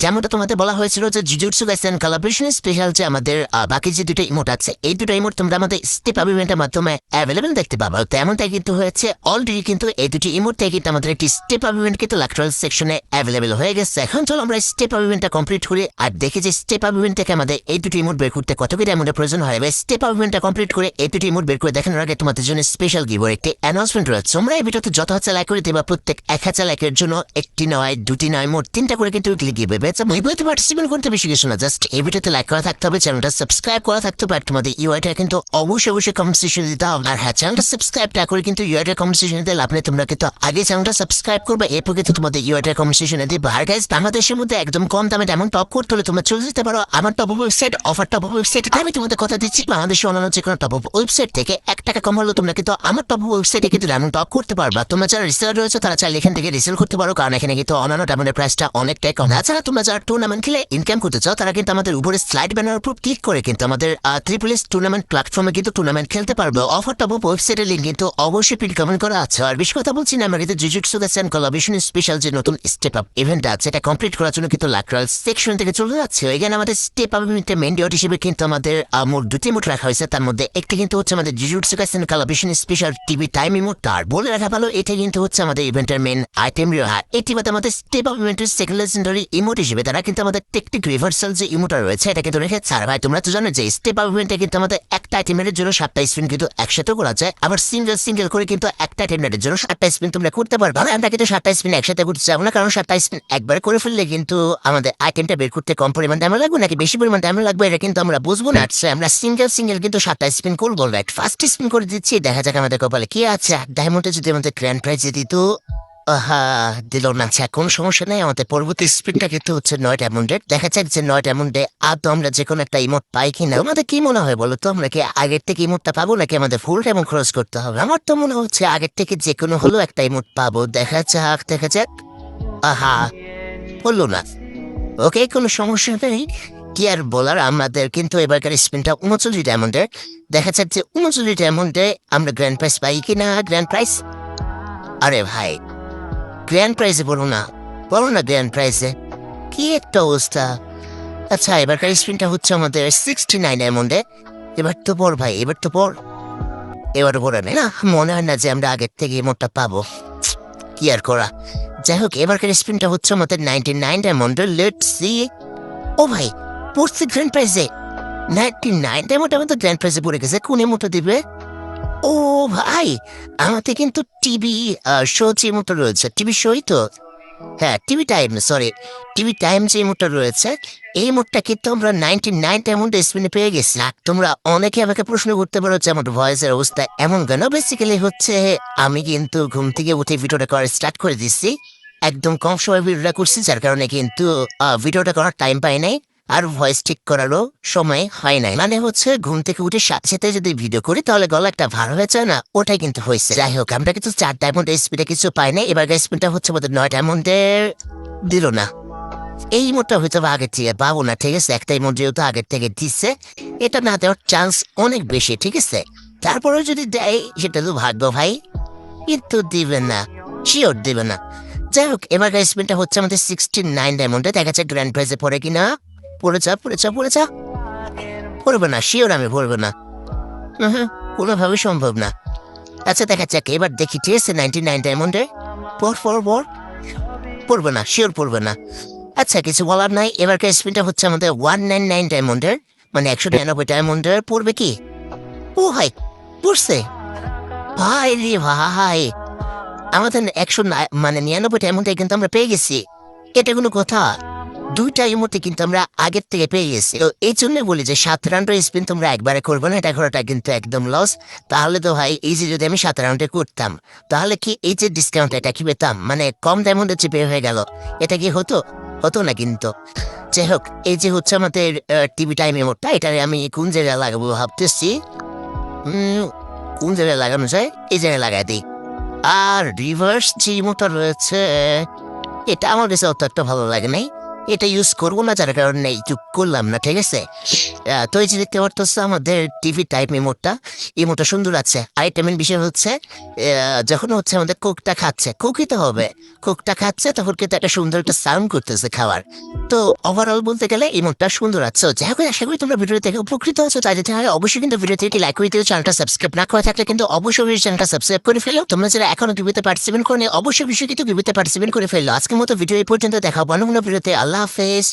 যেমনটা তোমাদের বলা হয়েছিল যে জুজুৎসু কাইসেন কোলাবরেশন স্পেশাল যে আমাদের বাকি যে দুটো ইমোট আছে এই দুটো ইমোট তোমরা আমাদের স্টেপ আপ ইভেন্টের মাধ্যমে অ্যাভেলেবেল দেখতে পাবো। তেমনটাই কিন্তু হয়েছে অলরেডি, কিন্তু এই দুটি ইমোট থেকে কিন্তু আমাদের একটি স্টেপ আপ ইভেন্ট কিন্তু ল্যাকটারাল সেকশনে অ্যাভেলেবেল হয়ে গেছে। এখন চলো আমরা স্টেপ আপ ইভেন্টটা কমপ্লিট করি আর দেখি যে স্টেপ আপ ইভেন্ট থেকে আমাদের এই দুটি ইমোট বের করতে কত কি ডায়মন্ডের প্রয়োজন হয়। স্টেপ আপ ইভেন্টটা কমপ্লিট করে এই দুটি ইমোট বের করে দেখানোর আগে তোমাদের জন্য স্পেশাল গিভওয়ে একটি অ্যানাউন্সমেন্ট রয়েছে। তোমরা এই ভিডিওতে যত হচ্ছে লাইক করে দেবা, প্রত্যেক 1000 লাইকের জন্য একটি নয়, দুটি নয়, মোট 3টা করে কিন্তু গিভওয়ে পেয়েছে। এই ভিডিওতে পার্টিসিপেট করতে বেশি কিছু না, জাস্ট এই ভিডিওতে লাইক করা থাকতে হবে, চ্যানেলটা সাবস্ক্রাইব করা থাকতে হবে। আর তোমাদের ইউআইটা কিন্তু অবশ্যই কমেন্ট সেকশনে দিতে হবে। আর হ্যাঁ, চ্যানেলটা সাবস্ক্রাইব না করে কিন্তু ইউআইটা কমেন্ট সেকশনে দিলে আপনি তোমরা কিন্তু আগে চ্যানেলটা সাবস্ক্রাইব করবে, এরপর কিন্তু তোমাদের ইউআইটা কমেন্ট সেকশনে দিবে। আর গাইস, বাংলাদেশের মধ্যে একদম কম দামে ডায়মন্ড টপ করতে হলে তোমরা চলে যেতে পারো আমার top up website, offer top up website. আমি তোমাদের কথা দিচ্ছি, বাংলাদেশের অন্যান্য যে কোনো টপ আপ ওয়েবসাইট থেকে 1 টাকা কম হলেও তোমরা কিন্তু আমার টপ আপ ওয়েবসাইটে কিন্তু ডায়মন্ড টপ করতে পারবা। তোমরা যারা রিসেলার রয়েছে তারা চাইলে এখান থেকে রিসেল করতে পারো, কারণ এখানে কিন্তু অন্যান্য ডায়মন্ডের প্রাইসটা অনেকটাই কম। তাছাড়া তোমরা যারা টুর্নামেন্ট খেলে ইনকাম করতে চাও তারা কিন্তু আমাদের উপরে স্লাইড ব্যানার উপর ক্লিক করে কিন্তু আমাদের ট্রিপল এস টুর্নামেন্ট প্ল্যাটফর্মে কিন্তু টুর্নামেন্ট খেলতে পারবে। অফার টপ আপ ওয়েবসাইটের লিঙ্ক কিন্তু অবশ্যই পিন কমেন্ট করা আছে। আর বেশি কথা বলছি না, আমরা কিন্তু জুজুৎসু কাইসেন কোলাবরেশন স্পেশাল যে নতুন স্টেপ আপ ইভেন্ট আছে এটা কমপ্লিট করার জন্য কিন্তু ল্যাকটারাল সেকশন থেকে চলে যাচ্ছে। এখানে আমাদের স্টেপ আপ ইভেন্টের মেইন ডিওট হিসেবে কিন্তু আমাদের মোট দুটি ইমোট রাখা হয়েছে। তার মধ্যে একটি কিন্তু হচ্ছে আমাদের jujutsu Kaisen collaboration special TV time emote. তার বলে রাখা ভালো, এটা কিন্তু হচ্ছে আমাদের ইভেন্টের মেইন আইটেম। এটি বাদে আমাদের স্টেপ আপ ইভেন্টের সেকেন্ড লেজেন্ডারি ইমোট হিসেবে তারা কিন্তু আমাদের টেকটিক রিভার্সাল যে ইমোটা রয়েছে এটা কিন্তু রেখেছে। আর ভাই, তোমরা তো জানো যে স্টেপ আপ ইভেন্টে কিন্তু আমাদের একটা আইটেমের জন্য 7টা স্পিন কিন্তু একসাথে করা যায়, আবার সিঙ্গেল করে কিন্তু একটা আইটেমের জন্য 7টা স্পিন তোমরা করতে পারবে। আমরা কিন্তু 7টা স্পিন একসাথে করতে চাবো না, কারণ 7টা স্পিন একবারে করে ফেললে কিন্তু আমাদের আইটেমটা বের করতে কম পরিমাণ টাইম লাগবে নাকি বেশি পরিমাণ টাইম লাগবে এটা কিন্তু আমরা বুঝবো না। আমরা সিঙ্গেল কিন্তু 7টা স্পিন করবো। রাইট, ফার্স্ট স্পিন করে দিচ্ছি, দেখা যাক আমাদের কপালে কি আছে। ডায়মন্ডে যদি আমাদের গ্র্যান্ড প্রাইজ দিত, দিল না। আচ্ছা, কোনো সমস্যা নেই, আমাদের পরবর্তী স্পিনটা কিন্তু হচ্ছে 9 ডায়মন্ডের। দেখা যাক যে 9 ডায়মন্ডে আদৌ আমরা যে কোনো একটা ইমোট পাই কিনা। আমাদের কি মনে হয় বলো তো, আমরা কি আগের থেকে ইমোটটা পাবো নাকি আমাদের ফুল ডায়মন্ড খরচ করতে হবে? আমার তো মনে হচ্ছে আগের থেকে যে কোনো হলো একটা ইমোট পাবো। দেখা যাক। বললো না। ওকে, কোনো সমস্যা নেই, কি আর বলার। আমাদের কিন্তু এবারকার স্পিনটা 39 ডায়মন্ডের। দেখা যাক যে 39 ডায়মন্ডে আমরা গ্র্যান্ড প্রাইজ পাই কিনা। গ্র্যান্ড প্রাইজ, আরে ভাই গ্র্যান্ড প্রাইজে বলো না গ্র্যান্ড প্রাইজে, কি একটা অবস্থা। আচ্ছা, এবারকার স্পিনটা হচ্ছে আমাদের 69 ডায়মন্ডে। এবার তো পড় ভাই, এবার পড়ে না, মনে হয় না যে আমরা আগের থেকে ইমোটটা পাবো, কি আর করা। যাই হোক, এবারকার স্পিনটা হচ্ছে আমাদের 99 ডায়মন্ডের। Let's see. ও ভাই, পড়ছে গ্র্যান্ড প্রাইজে 99 ডায়মন্ড। আমাদের গ্র্যান্ড প্রাইজে পড়ে গেছে। কোন ইমোটটা দিবে? ও ভাই, আমাদের কিন্তু টিভি শো যে ইমোটটা রয়েছে, টিভি শোই তো, হ্যাঁ টিভি টাইম যে ইমোটটা রয়েছে এই ইমোটটা কিন্তু আমরা 99 ডায়মন্ড স্পিনে পেয়ে গেছি। আর তোমরা অনেকে আমাকে প্রশ্ন করতে পারো যে আমার ভয়েসের অবস্থা এমন কেন। বেসিক্যালি হচ্ছে আমি কিন্তু ঘুম থেকে উঠে ভিডিওটা করা স্টার্ট করে দিচ্ছি, একদম কম সময় ভিডিওটা করছি, যার কারণে কিন্তু ভিডিওটা করার টাইম পাই নাই আর ভয়েস ঠিক করারও সময় হয় নাই। মানে হচ্ছে ঘুম থেকে উঠে সাথে যদি ভিডিও করি তাহলে গলা একটা ভার হয়ে যায় না, ওটাই কিন্তু হয়েছে। যাই হোক, আমরা কিন্তু 4 ডায়মন্ড স্পিডে কিছু পাই নাই। এবার স্পিনটা হচ্ছে আমাদের 9 ডায়মন্ডের। দিল না। এই মোটটা হয়তো আগের থেকে পাবো না, ঠিক আছে। একটা ইমোট যেহেতু আগের থেকে দিচ্ছে, এটা না দেওয়ার চান্স অনেক বেশি, ঠিক আছে। তারপরেও যদি দেয় সেটা তো ভাগ্য ভাই, কিন্তু দিবে না, শিওর দিবে না। যাই হোক, এবার স্পিনটা হচ্ছে আমাদের 69 ডায়মন্ডে। দেখা যাক গ্র্যান্ড প্রাইজে পড়ে কিনা। পড়ে যা। পড়বে না, শিওর আমি পড়বে না, কোনোভাবে সম্ভব না। আচ্ছা, দেখা যাক, এবার দেখি, ঠিক আছে। 99 ডায়মন্ডে পড়বে না, শিওর পড়বে না। আচ্ছা, কিছু বলার নাই। এবারকার স্পিনটা হচ্ছে আমাদের 199 ডায়মন্ডের, মানে 199 ডায়মন্ডের। পড়বে কি? ও ভাই, পড়ছে ভাই রে ভাই। আমাদের 99 ডায়মন্ডে কিন্তু আমরা পেয়ে গেছি। এটা কোনো কথা? 2টা ইমোটে কিন্তু আমরা আগের থেকে পেয়ে গেছি। তো এই জন্য বলি যে 7 রাউন্ডের স্পিন তোমরা একবারে করবো না, এটা করাটা কিন্তু একদম লস। তাহলে তো ভাই, এই যে যদি আমি 7 রাউন্ডে করতাম তাহলে কি এই যে ডিসকাউন্ট এটা কি পেতাম, মানে কম ডায়মন্ডের চেপে হয়ে গেল, এটা কি হতো না কিন্তু। যাই হোক, এই যে হচ্ছে আমাদের টিভি টাইম ইমোটটা, এটা আমি কোন জায়গায় লাগাবো ভাবতেছি। কোন জায়গায় লাগানো যায়? এই জায়গায় লাগাই দিই। আর রিভার্স যে ইমোটটা রয়েছে এটা আমার কাছে অত একটা ভালো লাগে নাই। এটা ইউজ করবো না, যার কারণে একটু করলাম না, ঠিক আছে। তো এই যে দেখতে পারতেছো আমাদের টিভি টাইপ ইমোটটা, ইমোটটা সুন্দর আছে। আরেকটা মেন বিষয় হচ্ছে যখন হচ্ছে আমাদের কোকটা খাচ্ছে, কোকই তো হবে, কোকটা খাচ্ছে তখন কিন্তু একটা সুন্দর একটা সাউন্ড করতেছে খাওয়ার। তো ওভারঅল বলতে গেলে ইমোটটা সুন্দর আছে। যাই হোক, আশা করি তোমরা ভিডিও থেকে উপকৃত আছো। তাই যেতে হয় অবশ্যই কিন্তু ভিডিও থেকে লাইক করে দিও, চ্যানেলটা সাবস্ক্রাইব না করে থাকলে কিন্তু অবশ্যই চ্যানেলটা সাবস্ক্রাইব করে ফেলো। তোমরা যারা এখনো গিভিতে পার্টিসিপেট করে অবশ্যই বিষয় কিন্তু গিভিতে পার্টিসিপেট করে ফেললো। আজকের মতো ভিডিও এই পর্যন্ত, দেখা অন্য কোনো ভিডিওতে। আল্লাহ হাফেজ।